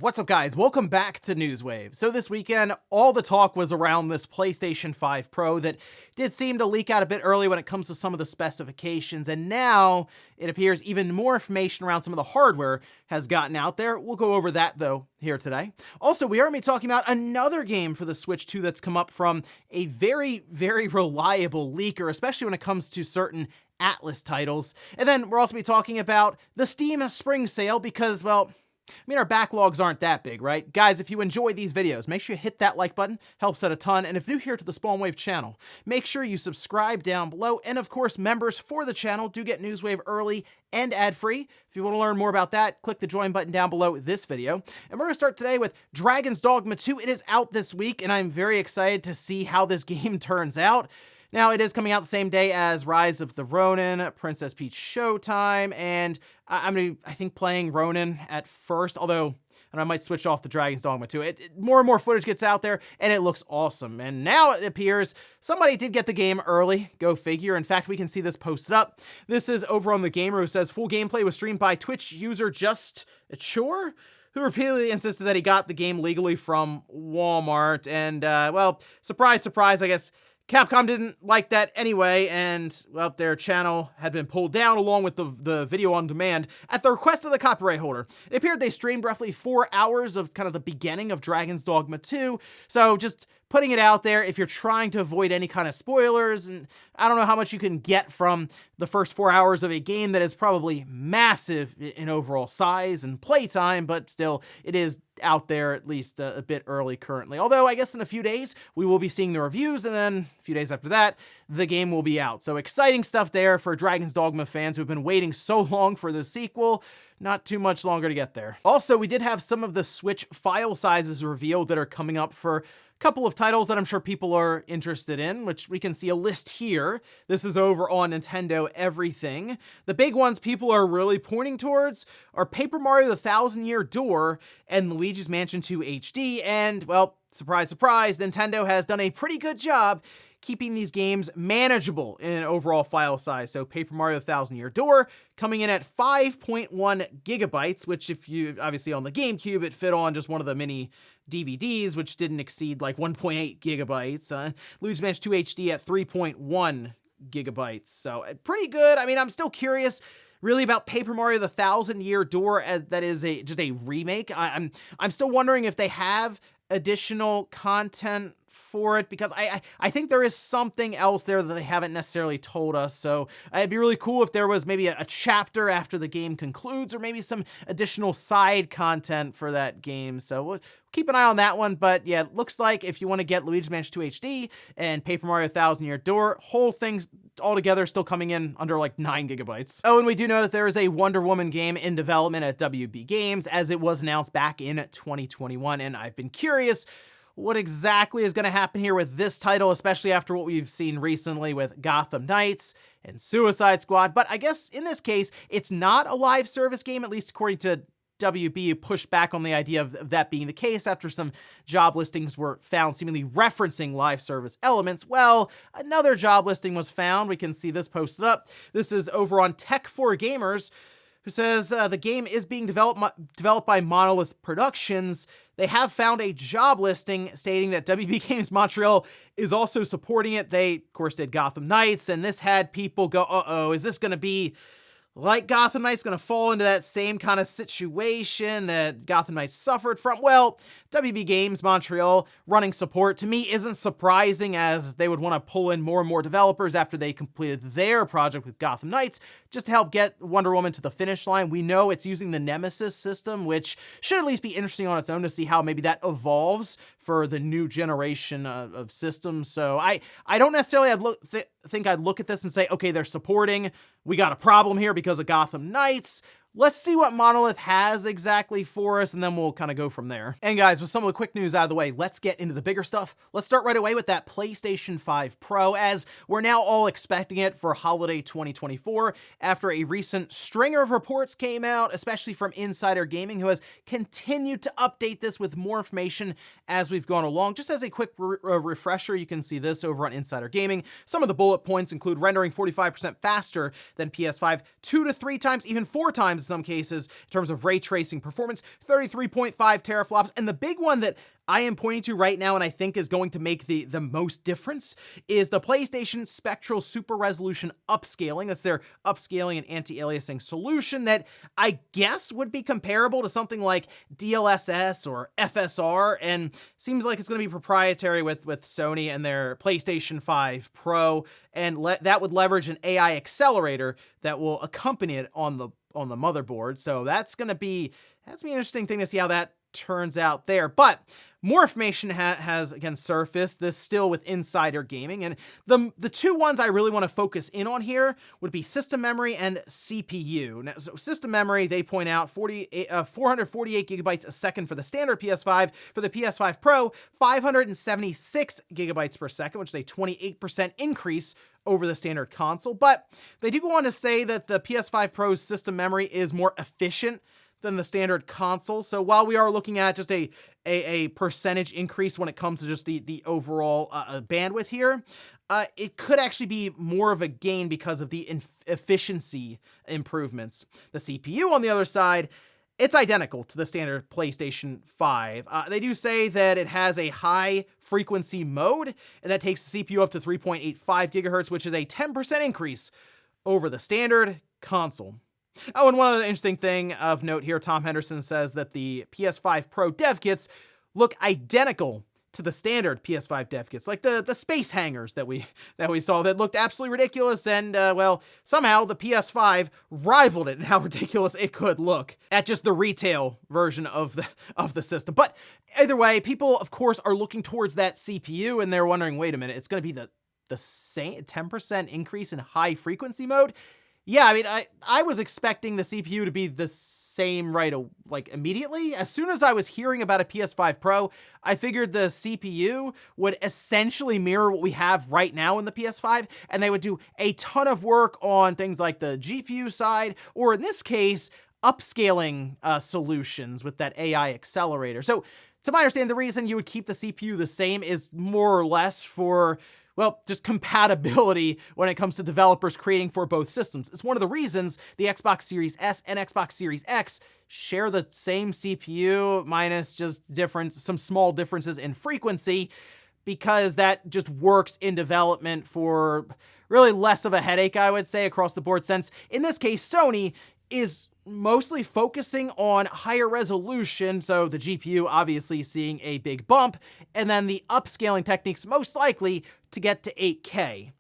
What's up, guys? Welcome back to Newswave. So this weekend, all the talk was around this PlayStation 5 Pro that did seem to leak out a bit early when it comes to some of the specifications, and now it appears even more information around some of the hardware has gotten out there. We'll go over that, though, here today. Also, we are going to be talking about another game for the Switch 2 that's come up from a very, very reliable leaker, especially when it comes to certain Atlas titles. And then we're also going to be talking about the Steam Spring Sale because, well, our backlogs aren't that big, right? Guys, if you enjoy these videos, make sure you hit that like button, helps out a ton. And if new here to the Spawnwave channel, make sure you subscribe down below. And of course, members for the channel do get Newswave early and ad-free. If you want to learn more about that, click the join button down below this video. And we're going to start today with Dragon's Dogma 2. It is out this week, and I'm very excited to see how this game turns out. Now, it is coming out the same day as Rise of the Ronin, Princess Peach Showtime, and I'm going to, I think, playing Ronin at first, although I might switch off the Dragon's Dogma too. More and more footage gets out there, and it looks awesome. And now it appears somebody did get the game early. Go figure. In fact, we can see this posted up. This is over on the Gamer, who says, full gameplay was streamed by Twitch user Just Chore, who repeatedly insisted that he got the game legally from Walmart. And, well, surprise, surprise, I guess Capcom didn't like that anyway, and, well, their channel had been pulled down along with the video on demand at the request of the copyright holder. It appeared they streamed roughly 4 hours of kind of the beginning of Dragon's Dogma 2, so just putting it out there if you're trying to avoid any kind of spoilers, and I don't know how much you can get from the first 4 hours of a game that is probably massive in overall size and playtime, but still, it is out there at least a bit early currently. Although, I guess in a few days, we will be seeing the reviews, and then a few days after that, the game will be out. So exciting stuff there for Dragon's Dogma fans who've been waiting so long for the sequel. Not too much longer to get there. Also, we did have some of the Switch file sizes revealed that are coming up for a couple of titles that I'm sure people are interested in, which we can see a list here. This is over on Nintendo Everything. The big ones people are really pointing towards are Paper Mario: The Thousand Year Door and Luigi's Mansion 2 HD, and, well, surprise, surprise, Nintendo has done a pretty good job keeping these games manageable in an overall file size. So Paper Mario: The Thousand Year Door coming in at 5.1 gigabytes, which if you, obviously on the GameCube, it fit on just one of the mini DVDs, which didn't exceed like 1.8 gigabytes. Luigi's Mansion 2 HD at 3.1 gigabytes. So pretty good. I mean, I'm still curious really about Paper Mario: The Thousand Year Door, as that is just a remake. I'm still wondering if they have additional content for it, because I think there is something else there that they haven't necessarily told us. So it'd be really cool if there was maybe a chapter after the game concludes, or maybe some additional side content for that game. So we'll keep an eye on that one. But yeah, it looks like if you want to get Luigi's Mansion 2 HD and Paper Mario: Thousand Year Door, whole thing's altogether still coming in under like 9 gigabytes. Oh, and we do know that there is a Wonder Woman game in development at WB Games, as it was announced back in 2021, and I've been curious what exactly is going to happen here with this title, especially after what we've seen recently with Gotham Knights and Suicide Squad. But I guess in this case, it's not a live service game, at least according to WB, who pushed back on the idea of that being the case after some job listings were found seemingly referencing live service elements. Well, another job listing was found. We can see this posted up. This is over on Tech4Gamers, who says the game is being developed by Monolith Productions. They have found a job listing stating that WB Games Montreal is also supporting it. They, of course, did Gotham Knights, and this had people go, uh-oh, is this going to be like Gotham Knights, going to fall into that same kind of situation that Gotham Knights suffered from? Well, WB Games Montreal running support, to me, isn't surprising, as they would want to pull in more and more developers after they completed their project with Gotham Knights, just to help get Wonder Woman to the finish line. We know it's using the Nemesis system, which should at least be interesting on its own to see how maybe that evolves for the new generation of systems. So I don't necessarily think I'd look at this and say, okay, they're supporting, we got a problem here because of Gotham Knights. Let's see what Monolith has exactly for us, and then we'll kind of go from there. And guys, with some of the quick news out of the way, let's get into the bigger stuff. Let's start right away with that PlayStation 5 Pro, as we're now all expecting it for holiday 2024 after a recent stringer of reports came out, especially from Insider Gaming, who has continued to update this with more information as we've gone along. Just as a quick refresher, you can see this over on Insider Gaming. Some of the bullet points include rendering 45% faster than PS5, 2 to 3 times, even 4 times some cases in terms of ray tracing performance, 33.5 teraflops. And the big one that I am pointing to right now and I think is going to make the most difference is the PlayStation Spectral Super Resolution Upscaling. That's their upscaling and anti-aliasing solution that I guess would be comparable to something like DLSS or FSR, and seems like it's going to be proprietary with Sony and their PlayStation 5 Pro, and that would leverage an AI accelerator that will accompany it on the motherboard. So that's going to be an interesting thing to see how that turns out there. But more information has again surfaced, this still with insider gaming, and the two ones I really want to focus in on here would be system memory and CPU. Now, so system memory, they point out 448 gigabytes a second for the standard PS5. For the PS5 Pro, 576 gigabytes per second, which is a 28% increase over the standard console. But they do go on to say that the PS5 Pro's system memory is more efficient than the standard console. So while we are looking at just a percentage increase when it comes to just the overall bandwidth here, it could actually be more of a gain because of the efficiency improvements. The CPU on the other side, it's identical to the standard PlayStation 5. They do say that it has a high frequency mode, and that takes the CPU up to 3.85 gigahertz, which is a 10% increase over the standard console. Oh, and one other interesting thing of note here, Tom Henderson says that the PS5 Pro dev kits look identical to the standard PS5 dev kits, like the space hangers that we saw that looked absolutely ridiculous, and well, somehow the PS5 rivaled it in how ridiculous it could look at just the retail version of the system. But either way, people of course are looking towards that CPU, and they're wondering, wait a minute, it's going to be the same 10% increase in high frequency mode? Yeah, I mean, I was expecting the CPU to be the same like immediately. As soon as I was hearing about a PS5 Pro, I figured the CPU would essentially mirror what we have right now in the PS5, and they would do a ton of work on things like the GPU side, or in this case, upscaling solutions with that AI accelerator. So, to my understanding, the reason you would keep the CPU the same is more or less for, well, just compatibility when it comes to developers creating for both systems. It's one of the reasons the Xbox Series S and Xbox Series X share the same CPU, minus just some small differences in frequency, because that just works in development for really less of a headache, I would say, across the board, since in this case, Sony is mostly focusing on higher resolution, so the GPU obviously seeing a big bump, and then the upscaling techniques most likely to get to 8K.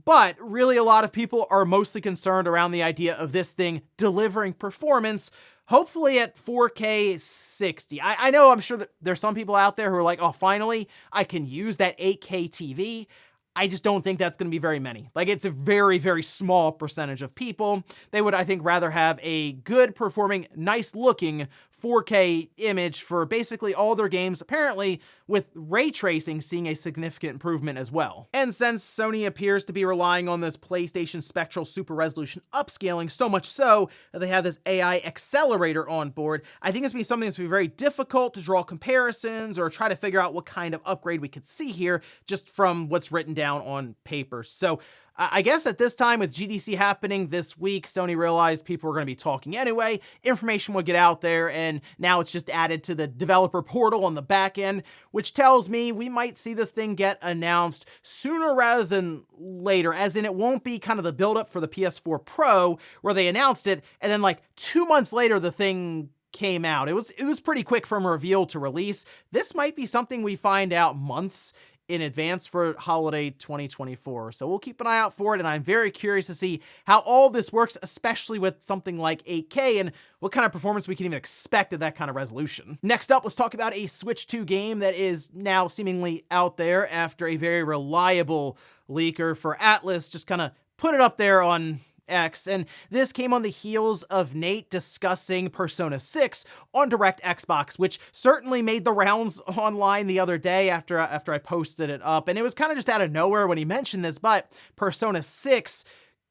But really a lot of people are mostly concerned around the idea of this thing delivering performance, hopefully at 4K 60. I know, I'm sure that there's some people out there who are like, oh, finally, I can use that 8K TV. I just don't think that's going to be very many. Like, it's a very, very small percentage of people. They would, I think, rather have a good performing, nice looking 4K image for basically all their games, apparently with ray tracing seeing a significant improvement as well. And since Sony appears to be relying on this PlayStation Spectral Super Resolution upscaling, so much so that they have this AI accelerator on board, I think it's going to be something that's going to be very difficult to draw comparisons or try to figure out what kind of upgrade we could see here just from what's written down on paper. So I guess at this time, with GDC happening this week, Sony realized people were going to be talking anyway, information would get out there, and now it's just added to the developer portal on the back end, which tells me we might see this thing get announced sooner rather than later, as in it won't be kind of the buildup for the PS4 Pro, where they announced it, and then like 2 months later, the thing came out. It was pretty quick from reveal to release. This might be something we find out months in advance for holiday 2024. So we'll keep an eye out for it, and I'm very curious to see how all this works, especially with something like 8K and what kind of performance we can even expect at that kind of resolution. Next up, let's talk about a Switch 2 game that is now seemingly out there after a very reliable leaker for Atlas just kind of put it up there on X, and this came on the heels of Nate discussing Persona 6 on Direct Xbox, which certainly made the rounds online the other day after I posted it up, and it was kind of just out of nowhere when he mentioned this, but Persona 6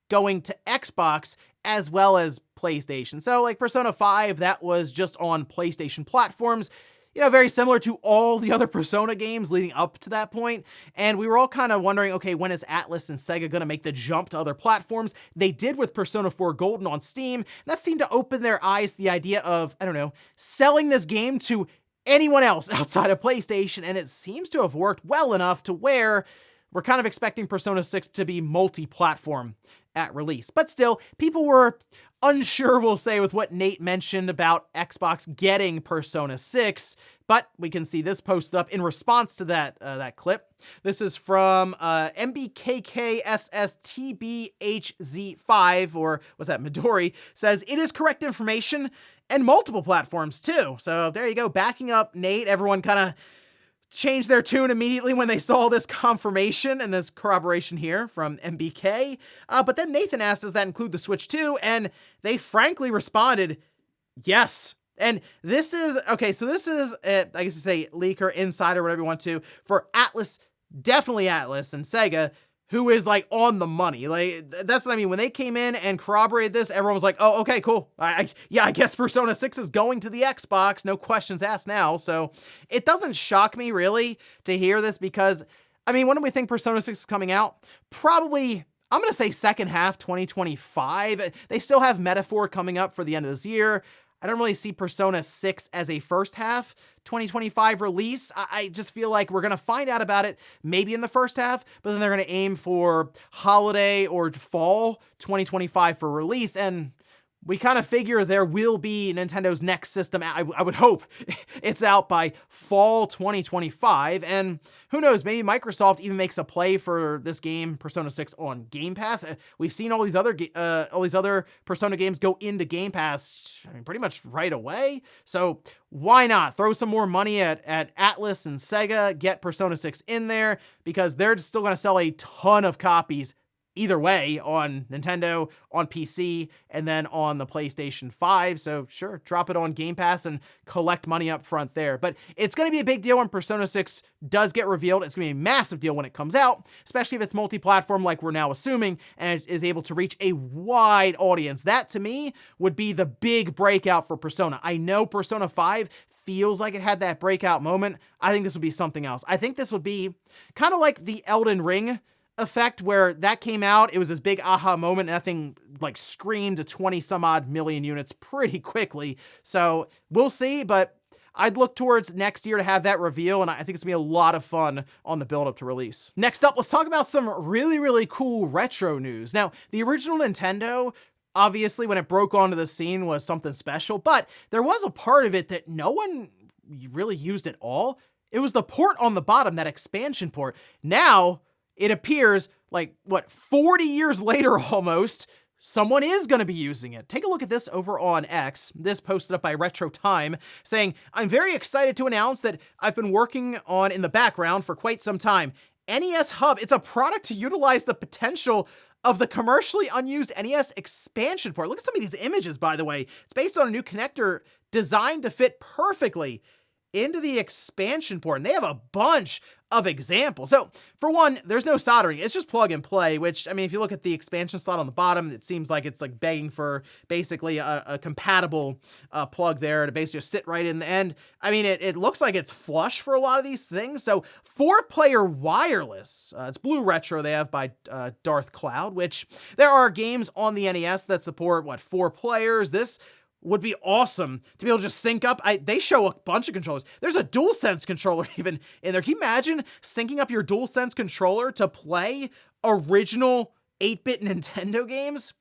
going to Xbox as well as PlayStation. So like Persona 5, that was just on PlayStation platforms. very similar to all the other Persona games leading up to that point. And we were all kind of wondering, okay, when is Atlus and Sega going to make the jump to other platforms? They did with Persona 4 Golden on Steam. And that seemed to open their eyes to the idea of, I don't know, selling this game to anyone else outside of PlayStation. And it seems to have worked well enough to where we're kind of expecting Persona 6 to be multi-platform at release. But still, people were unsure, we'll say, with what Nate mentioned about Xbox getting Persona 6, but we can see this posted up in response to that clip. This is from MBKKSSTBHZ5, or what's that, Midori, says, "It is correct information and multiple platforms too." So there you go, backing up Nate. Everyone kind of changed their tune immediately when they saw this confirmation and this corroboration here from MBK. But then Nathan asked, does that include the Switch too? And they frankly responded, yes. And this is, okay, so this is, I guess you say leaker, insider, whatever you want to, for Atlus, definitely Atlus and Sega, who is like on the money. Like, that's what I mean. When they came in and corroborated this, everyone was like, oh, okay, cool. I guess Persona 6 is going to the Xbox. No questions asked now. So it doesn't shock me really to hear this because, I mean, when do we think Persona 6 is coming out? Probably, I'm going to say second half 2025. They still have Metaphor coming up for the end of this year. I don't really see Persona 6 as a first half 2025 release. I just feel like we're going to find out about it maybe in the first half, but then they're going to aim for holiday or fall 2025 for release. And we kind of figure there will be Nintendo's next system. I would hope it's out by fall 2025. And who knows, maybe Microsoft even makes a play for this game, Persona 6, on Game Pass. We've seen all these other Persona games go into Game Pass, I mean, pretty much right away. So why not throw some more money at Atlus and Sega, get Persona 6 in there, because they're still going to sell a ton of copies either way on Nintendo, on PC, and then on the PlayStation 5. So sure, drop it on Game Pass and collect money up front there. But it's going to be a big deal when Persona 6 does get revealed. It's going to be a massive deal when it comes out, especially if it's multi-platform like we're now assuming, and it is able to reach a wide audience. That, to me, would be the big breakout for Persona. I know Persona 5 feels like it had that breakout moment. I think this would be something else. I think this would be kind of like the Elden Ring effect, where that came out, it was this big aha moment, and that thing like screamed to 20 some odd million units pretty quickly. So we'll see, but I'd look towards next year to have that reveal, and I think it's gonna be a lot of fun on the build up to release. Next up, let's talk about some really, really cool retro news. Now, the original Nintendo, obviously when it broke onto the scene, was something special, but there was a part of it that no one really used at all. It was the port on the bottom, that expansion port. Now, it appears like, 40 years later almost, someone is going to be using it. Take a look at this over on X, this posted up by Retro Time, saying, "I'm very excited to announce that I've been working on in the background for quite some time. NES Hub, it's a product to utilize the potential of the commercially unused NES expansion port." Look at some of these images, by the way. It's based on a new connector designed to fit perfectly into the expansion port, and they have a bunch of examples. So for one, there's no soldering. It's just plug and play, which, I mean, if you look at the expansion slot on the bottom, it seems like it's like begging for basically a compatible plug there to basically just sit right in the end. I mean, it looks like it's flush for a lot of these things. So 4-player wireless, it's Blue Retro they have by Darth Cloud, which there are games on the NES that support, 4 players. This would be awesome to be able to just sync up. They show a bunch of controllers. There's a DualSense controller even in there. Can you imagine syncing up your DualSense controller to play original 8-bit Nintendo games?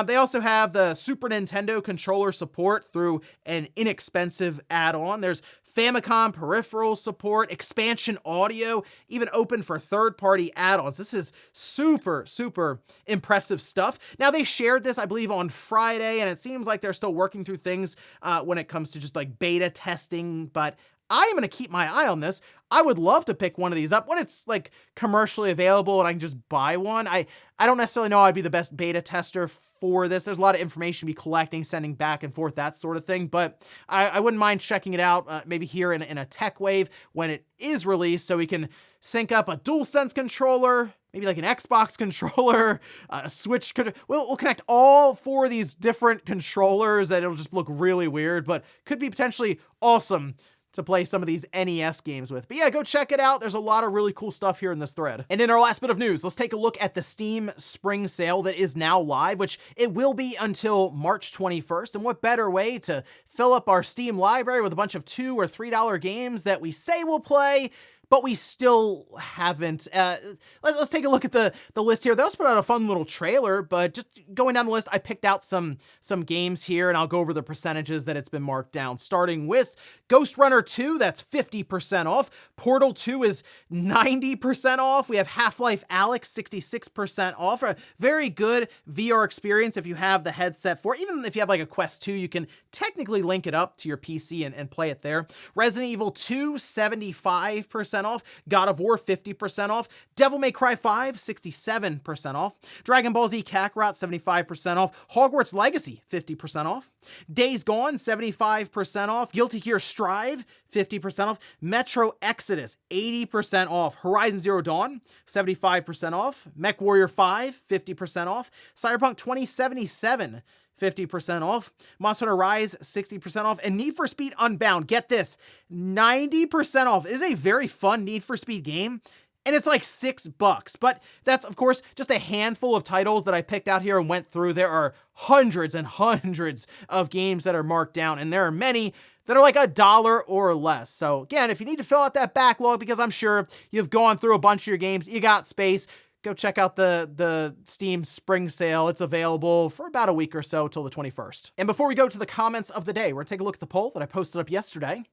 They also have the Super Nintendo controller support through an inexpensive add-on. There's Famicom peripheral support, expansion audio, even open for third-party add-ons. This is super, super impressive stuff. Now, they shared this, I believe, on Friday, and it seems like they're still working through things when it comes to just like beta testing, but I am going to keep my eye on this. I would love to pick one of these up when it's like commercially available and I can just buy one. I don't necessarily know I'd be the best beta tester for this. There's a lot of information to be collecting, sending back and forth, that sort of thing, but I wouldn't mind checking it out maybe here in a tech wave when it is released, so we can sync up a DualSense controller, maybe like an Xbox controller, a Switch controller. We'll connect all 4 of these different controllers that it'll just look really weird, but could be potentially awesome to play some of these NES games with. But yeah, go check it out. There's a lot of really cool stuff here in this thread. And in our last bit of news, let's take a look at the Steam Spring Sale that is now live, which it will be until March 21st. And what better way to fill up our Steam library with a bunch of $2 or $3 games that we say we'll play, but we still haven't. Let's take a look at the list here. They also put out a fun little trailer, but just going down the list, I picked out some games here, and I'll go over the percentages that it's been marked down. Starting with Ghost Runner 2, that's 50% off. Portal 2 is 90% off. We have Half-Life Alyx, 66% off. A very good VR experience if you have the headset for it. Even if you have like a Quest 2, you can technically link it up to your PC and play it there. Resident Evil 2, 75% off. God of War, 50% off. Devil May Cry 5, 67% off. Dragon Ball Z Kakarot, 75% off. Hogwarts Legacy, 50% off. Days Gone, 75% off. Guilty Gear Strive, 50% off. Metro Exodus, 80% off. Horizon Zero Dawn, 75% off. MechWarrior 5, 50% off. Cyberpunk 2077, 50% off. Monster Hunter Rise, 60% off. And Need for Speed Unbound, get this, 90% off. It is a very fun Need for Speed game, and it's like $6. But that's, of course, just a handful of titles that I picked out here and went through. There are hundreds and hundreds of games that are marked down, and there are many that are like $1 or less. So again, if you need to fill out that backlog, because I'm sure you've gone through a bunch of your games, you got space, go check out the Steam Spring Sale. It's available for about a week or so till the 21st. And before we go to the comments of the day, we're gonna take a look at the poll that I posted up yesterday,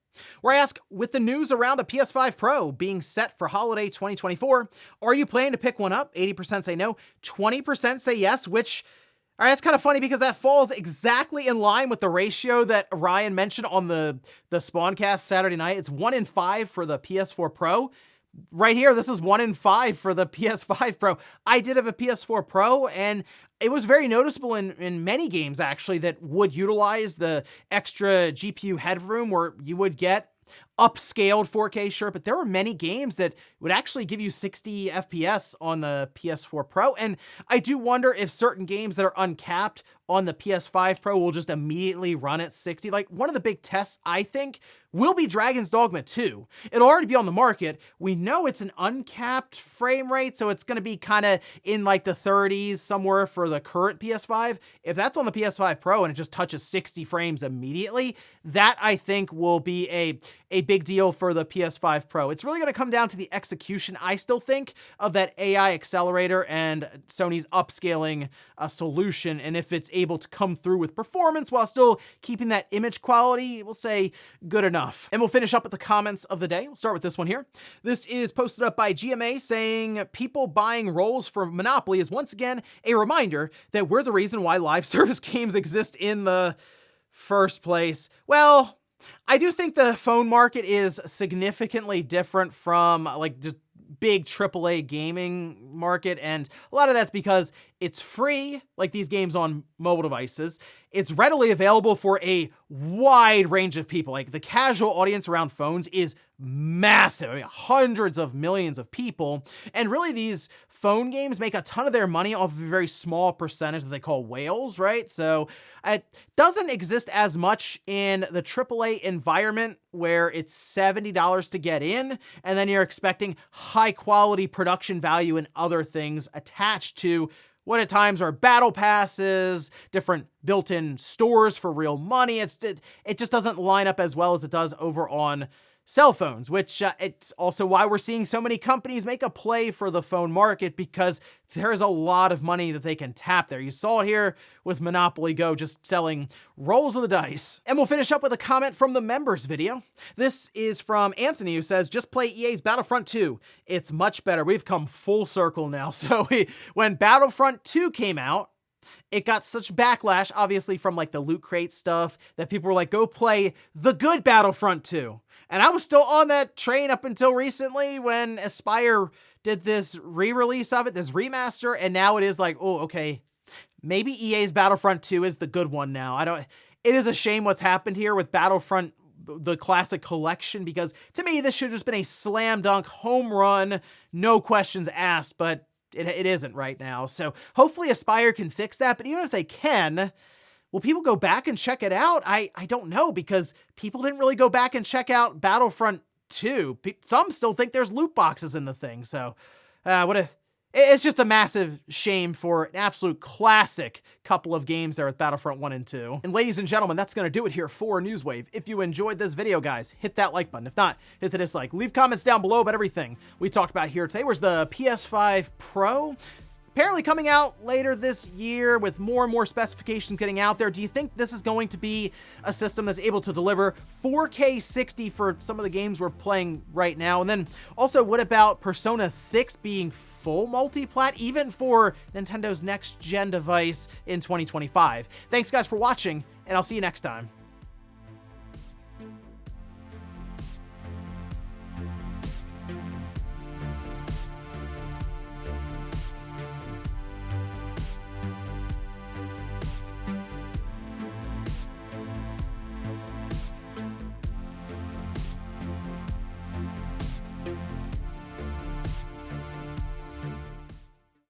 where I ask, with the news around a PS5 Pro being set for holiday 2024, are you planning to pick one up? 80% say no, 20% say yes, which, all right, that's kind of funny because that falls exactly in line with the ratio that Ryan mentioned on the Spawncast Saturday night. It's 1 in 5 for the PS4 Pro. Right here, this is 1 in 5 for the PS5 Pro. I did have a PS4 Pro, and it was very noticeable in many games, actually, that would utilize the extra GPU headroom where you would get upscaled 4K, sure, but there were many games that would actually give you 60 FPS on the PS4 Pro, and I do wonder if certain games that are uncapped on the PS5 Pro will just immediately run at 60. Like, one of the big tests, I think, will be Dragon's Dogma 2. It'll already be on the market. We know it's an uncapped frame rate, so it's going to be kind of in like the 30s somewhere for the current PS5. If that's on the PS5 Pro and it just touches 60 frames immediately, that I think will be a big deal for the PS5 Pro. It's really going to come down to the execution, I still think, of that AI accelerator and Sony's upscaling solution, and if it's able to come through with performance while still keeping that image quality, we'll say good enough. And we'll finish up with the comments of the day. We'll start with this one here. This is posted up by GMA saying, people buying rolls for Monopoly is once again a reminder that we're the reason why live service games exist in the first place. Well, I do think the phone market is significantly different from like just big AAA gaming market, and a lot of that's because it's free, like these games on mobile devices. It's readily available for a wide range of people. Like, the casual audience around phones is massive. I mean, hundreds of millions of people, and really these phone games make a ton of their money off of a very small percentage that they call whales, right? So it doesn't exist as much in the AAA environment where it's $70 to get in, and then you're expecting high quality production value and other things attached to what at times are battle passes, different built-in stores for real money. It just doesn't line up as well as it does over on cell phones, which it's also why we're seeing so many companies make a play for the phone market, because there is a lot of money that they can tap there. You saw it here with Monopoly Go, just selling rolls of the dice. And we'll finish up with a comment from the members video. This is from Anthony, who says, just play EA's Battlefront 2. It's much better. We've come full circle now. So when Battlefront 2 came out, it got such backlash, obviously, from like the Loot Crate stuff, that people were like, go play the good Battlefront 2. And I was still on that train up until recently when Aspyr did this re-release of it, this remaster, and now it is like, oh, okay, maybe EA's Battlefront 2 is the good one now. It is a shame what's happened here with Battlefront, the classic collection, because to me, this should have just been a slam dunk home run, no questions asked, but it isn't right now. So hopefully Aspyr can fix that, but even if they can, Will people go back and check it out? I don't know, because people didn't really go back and check out Battlefront 2. Some still think there's loot boxes in the thing, so it's just a massive shame for an absolute classic couple of games there with Battlefront 1 and 2. And ladies and gentlemen, that's going to do it here for Newswave. If you enjoyed this video, guys, hit that like button. If not, hit the dislike. Leave comments down below about everything we talked about here today. Where's the PS5 Pro? Apparently coming out later this year with more and more specifications getting out there. Do you think this is going to be a system that's able to deliver 4K 60 for some of the games we're playing right now? And then also, what about Persona 6 being full multi-plat, even for Nintendo's next-gen device in 2025? Thanks, guys, for watching, and I'll see you next time.